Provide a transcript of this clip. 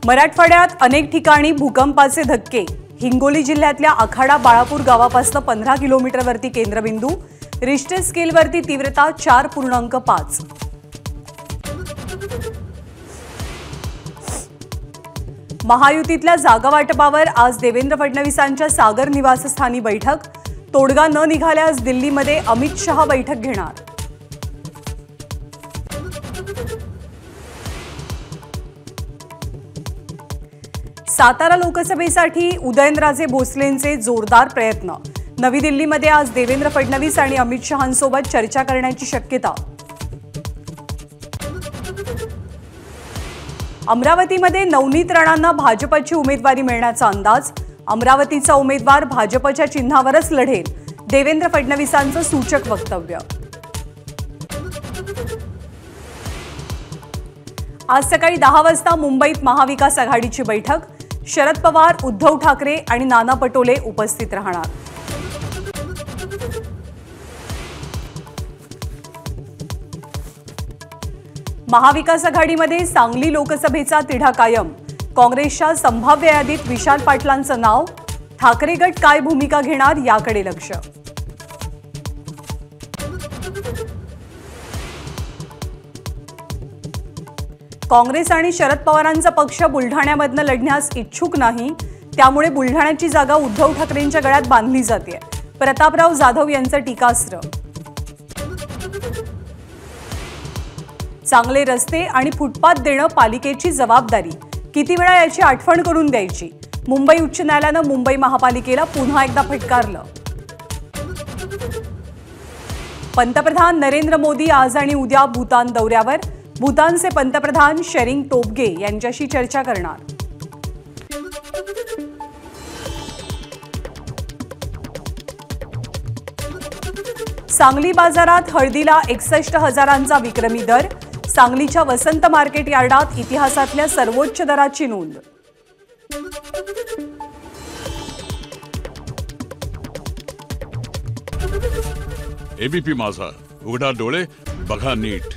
मराठवाड्यात अनेक ठिकाणी भूकंपाचे धक्के। हिंगोली जिल्ह्यातल्या आखाडा बाळापूर गावापासून 15 किलोमीटरवरती केंद्रबिंदू। रिश्टर स्केलवरती तीव्रता 4.5। महायुतीतल्या जागा वाटपावर आज देवेंद्र फडणवीसांच्या सागर निवासस्थानी बैठक। तोडगा न निघाल्यास दिल्लीमध्ये अमित शहा बैठक घेणार। सातारा लोकसभेसाठी उदयनराजे भोसलेंचे जोरदार प्रयत्न। नवी दिल्लीमध्ये आज देवेंद्र फडणवीस आणि अमित शहांसोबत चर्चा करण्याची शक्यता। अमरावतीमध्ये नवनीत राणांना भाजपची उमेदवारी मिळण्याचा अंदाज। अमरावतीचा उमेदवार भाजपच्या चिन्हावरच लढेल, देवेंद्र फडणवीसांचं सूचक वक्तव्य। आज सकाळी 10 वाजता मुंबईत महाविकास आघाडीची बैठक। शरद पवार, उद्धव ठाकरे आणि नाना पटोले उपस्थित राहणार। महाविकास आघाडीमध्ये सांगली लोकसभेचा तिढा कायम। काँग्रेसच्या संभाव्य यादीत विशाल पाटलांचं नाव। ठाकरे गट काय भूमिका घेणार याकडे लक्ष। काँग्रेस आणि शरद पवारांचा पक्ष बुलढाण्यामधनं लढण्यास इच्छुक नाही, त्यामुळे बुलढाण्याची जागा उद्धव ठाकरेंच्या गळ्यात बांधली जाते। प्रतापराव जाधव यांचं टीकास्त्र। चांगले रस्ते आणि फुटपाथ देणं पालिकेची जबाबदारी, किती वेळा याची आठवण करून द्यायची। मुंबई उच्च न्यायालयानं मुंबई महापालिकेला पुन्हा एकदा फटकारलं। पंतप्रधान नरेंद्र मोदी आज आणि उद्या भूतान दौऱ्यावर। भूतानचे पंतप्रधान शेरिंग टोब्गे यांच्याशी चर्चा करणार। सांगली बाजारात हळदीला 61 हजारांचा विक्रमी दर। सांगलीच्या वसंत मार्केट यार्डात इतिहासातल्या सर्वोच्च दराची नोंद। एबीपी माझा, उघडा डोळे बघा नीट।